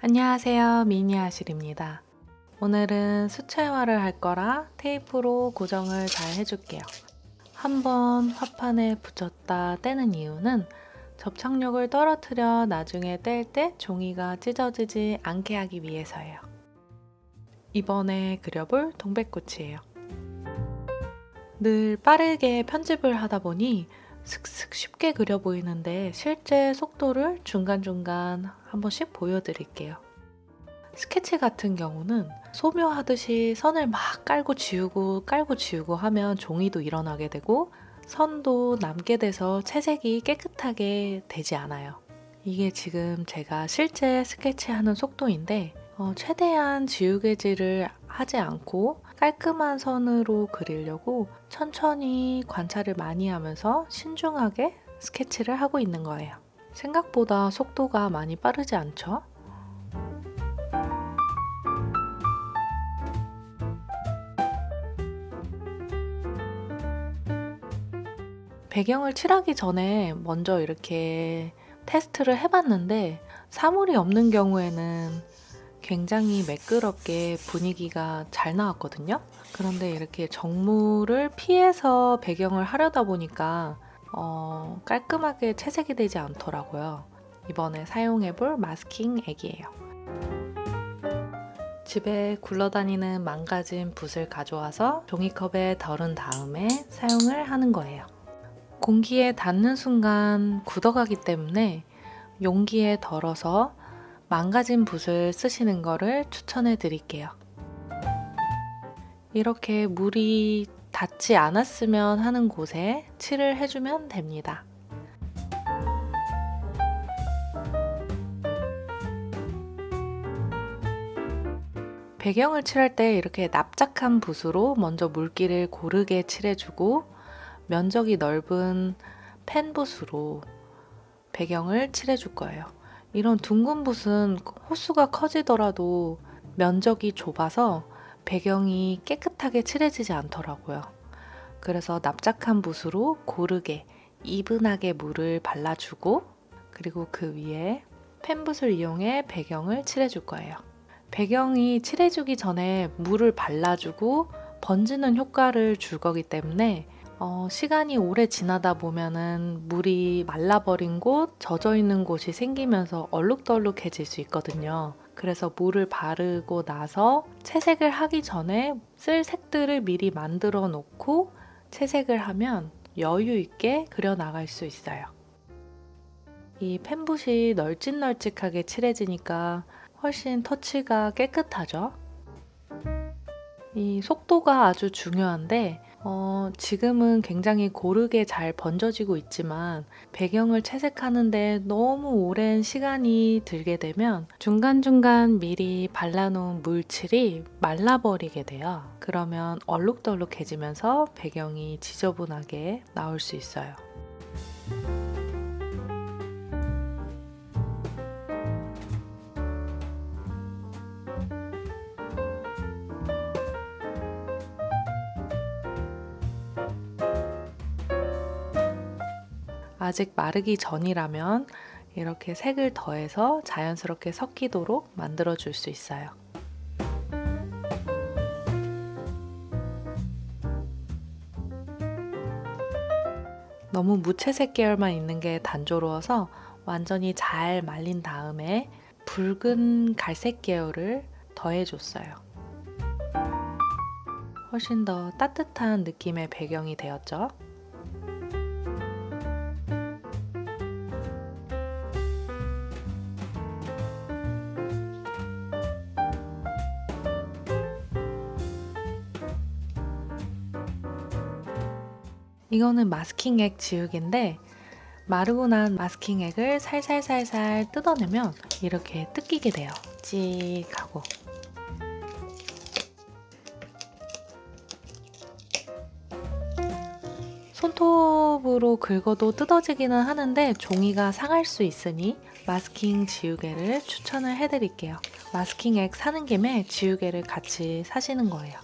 안녕하세요. 미니아실입니다. 오늘은 수채화를 할 거라 테이프로 고정을 잘 해줄게요. 한번 화판에 붙였다 떼는 이유는 접착력을 떨어뜨려 나중에 뗄 때 종이가 찢어지지 않게 하기 위해서예요. 이번에 그려볼 동백꽃이에요. 늘 빠르게 편집을 하다 보니 슥슥 쉽게 그려 보이는데 실제 속도를 중간중간 한 번씩 보여드릴게요. 스케치 같은 경우는 소묘하듯이 선을 막 깔고 지우고 하면 종이도 일어나게 되고 선도 남게 돼서 채색이 깨끗하게 되지 않아요. 이게 지금 제가 실제 스케치하는 속도인데 최대한 지우개질을 하지 않고 깔끔한 선으로 그리려고 천천히 관찰을 많이 하면서 신중하게 스케치를 하고 있는 거예요. 생각보다 속도가 많이 빠르지 않죠? 배경을 칠하기 전에 먼저 이렇게 테스트를 해봤는데 사물이 없는 경우에는 굉장히 매끄럽게 분위기가 잘 나왔거든요. 그런데 이렇게 정물을 피해서 배경을 하려다 보니까 깔끔하게 채색이 되지 않더라고요. 이번에 사용해볼 마스킹 액이에요. 집에 굴러다니는 망가진 붓을 가져와서 종이컵에 덜은 다음에 사용을 하는 거예요. 공기에 닿는 순간 굳어가기 때문에 용기에 덜어서 망가진 붓을 쓰시는 거를 추천해 드릴게요. 이렇게 물이 닿지 않았으면 하는 곳에 칠을 해주면 됩니다. 배경을 칠할 때 이렇게 납작한 붓으로 먼저 물기를 고르게 칠해주고 면적이 넓은 펜붓으로 배경을 칠해줄 거예요. 이런 둥근 붓은 호수가 커지더라도 면적이 좁아서 배경이 깨끗하게 칠해지지 않더라고요. 그래서 납작한 붓으로 고르게 이분하게 물을 발라주고 그리고 그 위에 펜붓을 이용해 배경을 칠해줄 거예요. 배경이 칠해주기 전에 물을 발라주고 번지는 효과를 줄 거기 때문에 시간이 오래 지나다 보면은 물이 말라버린 곳, 젖어 있는 곳이 생기면서 얼룩덜룩해질 수 있거든요. 그래서 물을 바르고 나서 채색을 하기 전에 쓸 색들을 미리 만들어 놓고 채색을 하면 여유 있게 그려 나갈 수 있어요. 이 펜붓이 널찍널찍하게 칠해지니까 훨씬 터치가 깨끗하죠. 이 속도가 아주 중요한데 지금은 굉장히 고르게 잘 번져지고 있지만 배경을 채색하는데 너무 오랜 시간이 들게 되면 중간중간 미리 발라놓은 물칠이 말라버리게 돼요. 그러면 얼룩덜룩해지면서 배경이 지저분하게 나올 수 있어요. 아직 마르기 전이라면 이렇게 색을 더해서 자연스럽게 섞이도록 만들어 줄 수 있어요. 너무 무채색 계열만 있는 게 단조로워서 완전히 잘 말린 다음에 붉은 갈색 계열을 더해줬어요. 훨씬 더 따뜻한 느낌의 배경이 되었죠. 이거는 마스킹액 지우개인데 마르고 난 마스킹액을 살살살살 뜯어내면 이렇게 뜯기게 돼요. 찍 하고. 손톱으로 긁어도 뜯어지기는 하는데 종이가 상할 수 있으니 마스킹 지우개를 추천을 해드릴게요. 마스킹액 사는 김에 지우개를 같이 사시는 거예요.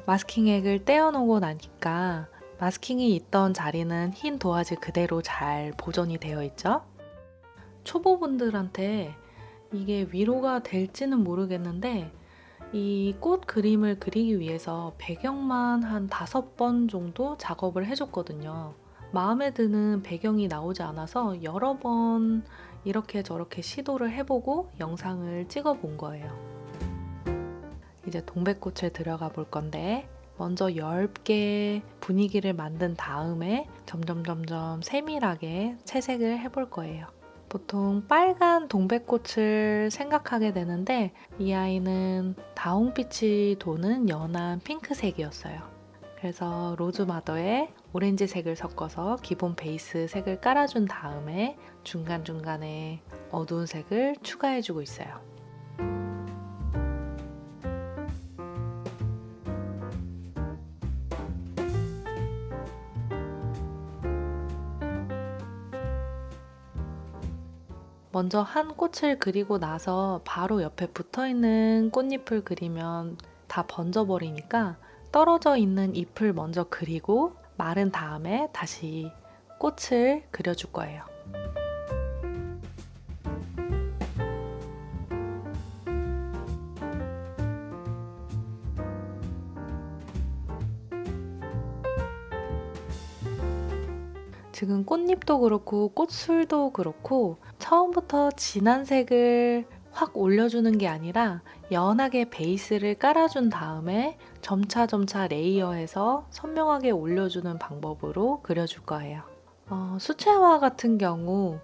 마스킹액을 떼어놓고 나니까 마스킹이 있던 자리는 흰 도화지 그대로 잘 보존이 되어 있죠. 초보분들한테 이게 위로가 될지는 모르겠는데 이 꽃 그림을 그리기 위해서 배경만 한 5번 정도 작업을 해줬거든요. 마음에 드는 배경이 나오지 않아서 여러 번 이렇게 저렇게 시도를 해보고 영상을 찍어 본 거예요. 이제 동백꽃을 들어가 볼 건데 먼저 얇게 분위기를 만든 다음에 점점 세밀하게 채색을 해볼 거예요. 보통 빨간 동백꽃을 생각하게 되는데 이 아이는 다홍빛이 도는 연한 핑크색이었어요. 그래서 로즈마더에 오렌지색을 섞어서 기본 베이스 색을 깔아준 다음에 중간중간에 어두운 색을 추가해주고 있어요. 먼저 한 꽃을 그리고 나서 바로 옆에 붙어있는 꽃잎을 그리면 다 번져버리니까 떨어져 있는 잎을 먼저 그리고 마른 다음에 다시 꽃을 그려줄 거예요. 지금 꽃잎도 그렇고 꽃술도 그렇고 처음부터 진한 색을 확 올려주는 게 아니라 연하게 베이스를 깔아준 다음에 점차 레이어해서 선명하게 올려주는 방법으로 그려줄 거예요. 수채화 같은 경우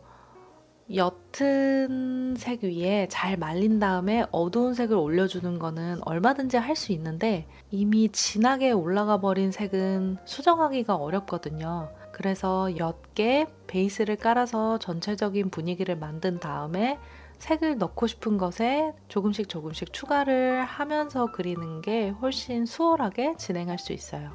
옅은 색 위에 잘 말린 다음에 어두운 색을 올려주는 거는 얼마든지 할 수 있는데 이미 진하게 올라가 버린 색은 수정하기가 어렵거든요. 그래서 옅게 베이스를 깔아서 전체적인 분위기를 만든 다음에 색을 넣고 싶은 것에 조금씩 추가를 하면서 그리는 게 훨씬 수월하게 진행할 수 있어요.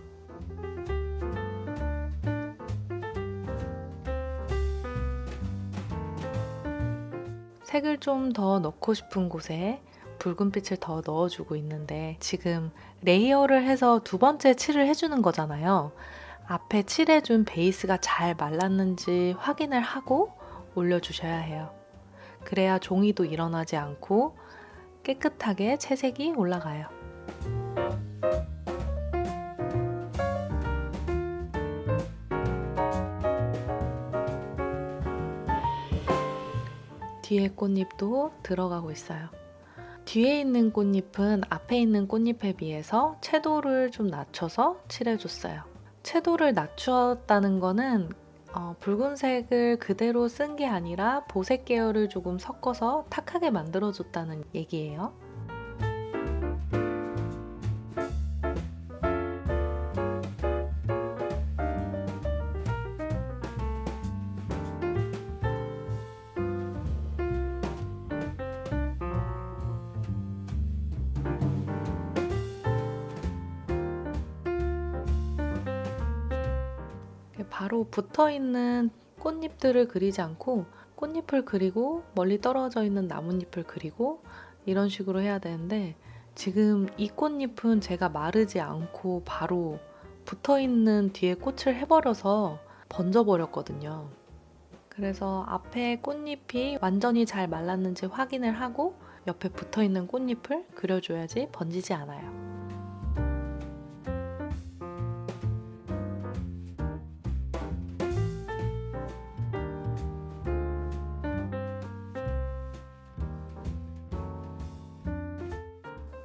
색을 좀 더 넣고 싶은 곳에 붉은빛을 더 넣어주고 있는데 지금 레이어를 해서 두 번째 칠을 해주는 거잖아요. 앞에 칠해준 베이스가 잘 말랐는지 확인을 하고 올려주셔야 해요. 그래야 종이도 일어나지 않고 깨끗하게 채색이 올라가요. 뒤에 꽃잎도 들어가고 있어요. 뒤에 있는 꽃잎은 앞에 있는 꽃잎에 비해서 채도를 좀 낮춰서 칠해줬어요. 채도를 낮추었다는 거는 붉은색을 그대로 쓴 게 아니라 보색 계열을 조금 섞어서 탁하게 만들어줬다는 얘기예요. 바로 붙어있는 꽃잎들을 그리지 않고 꽃잎을 그리고 멀리 떨어져 있는 나뭇잎을 그리고 이런 식으로 해야 되는데 지금 이 꽃잎은 제가 마르지 않고 바로 붙어있는 뒤에 꽃을 해버려서 번져버렸거든요. 그래서 앞에 꽃잎이 완전히 잘 말랐는지 확인을 하고 옆에 붙어있는 꽃잎을 그려줘야지 번지지 않아요.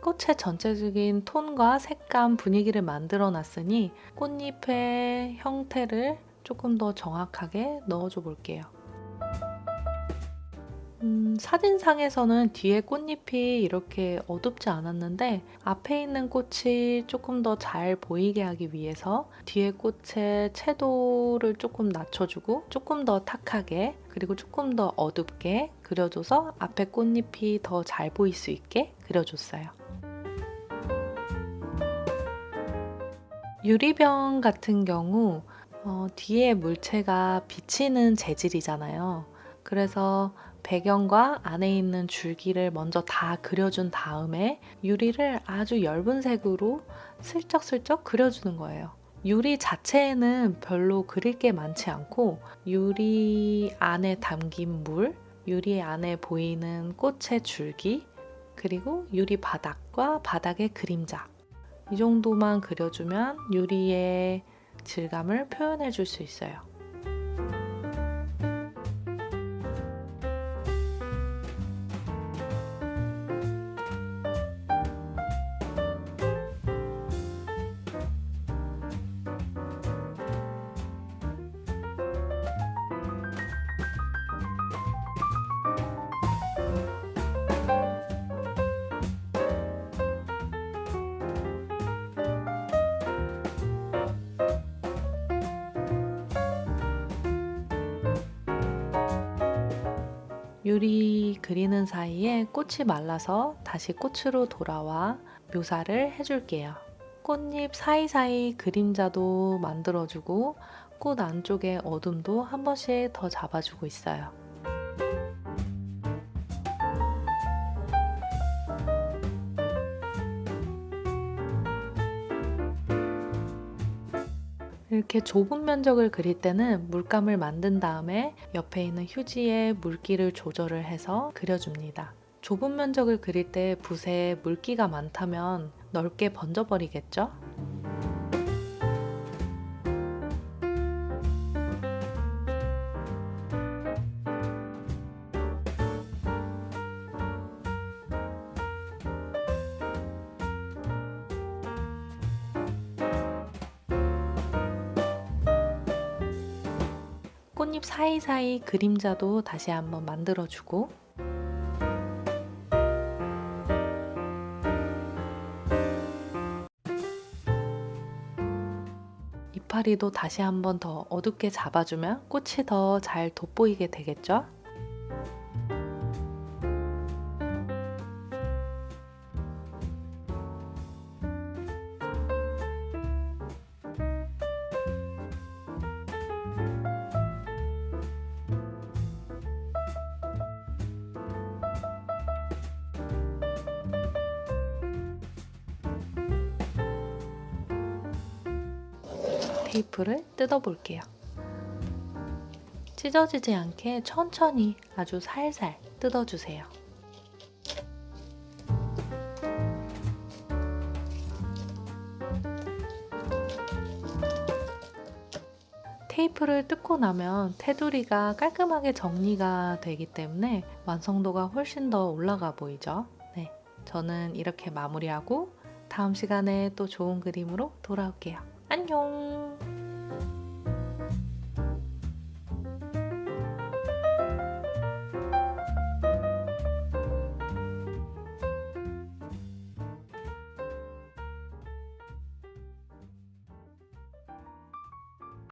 꽃의 전체적인 톤과 색감, 분위기를 만들어 놨으니 꽃잎의 형태를 조금 더 정확하게 넣어줘 볼게요. 사진상에서는 뒤에 꽃잎이 이렇게 어둡지 않았는데 앞에 있는 꽃이 조금 더 잘 보이게 하기 위해서 뒤에 꽃의 채도를 조금 낮춰주고 조금 더 탁하게 그리고 조금 더 어둡게 그려줘서 앞에 꽃잎이 더 잘 보일 수 있게 그려줬어요. 유리병 같은 경우 뒤에 물체가 비치는 재질이잖아요. 그래서 배경과 안에 있는 줄기를 먼저 다 그려준 다음에 유리를 아주 엷은 색으로 슬쩍슬쩍 그려주는 거예요. 유리 자체에는 별로 그릴 게 많지 않고 유리 안에 담긴 물, 유리 안에 보이는 꽃의 줄기, 그리고 유리 바닥과 바닥의 그림자, 이 정도만 그려주면 유리의 질감을 표현해 줄 수 있어요. 유리 그리는 사이에 꽃이 말라서 다시 꽃으로 돌아와 묘사를 해줄게요. 꽃잎 사이사이 그림자도 만들어주고 꽃 안쪽의 어둠도 한 번씩 더 잡아주고 있어요. 이렇게 좁은 면적을 그릴 때는 물감을 만든 다음에 옆에 있는 휴지에 물기를 조절을 해서 그려줍니다. 좁은 면적을 그릴 때 붓에 물기가 많다면 넓게 번져버리겠죠? 꽃잎 사이사이 그림자도 다시 한번 만들어주고 이파리도 다시 한번 더 어둡게 잡아주면 꽃이 더 잘 돋보이게 되겠죠? 테이프를 뜯어 볼게요. 찢어지지 않게 천천히 아주 살살 뜯어주세요. 테이프를 뜯고 나면 테두리가 깔끔하게 정리가 되기 때문에 완성도가 훨씬 더 올라가 보이죠? 네, 저는 이렇게 마무리하고 다음 시간에 또 좋은 그림으로 돌아올게요. 안녕!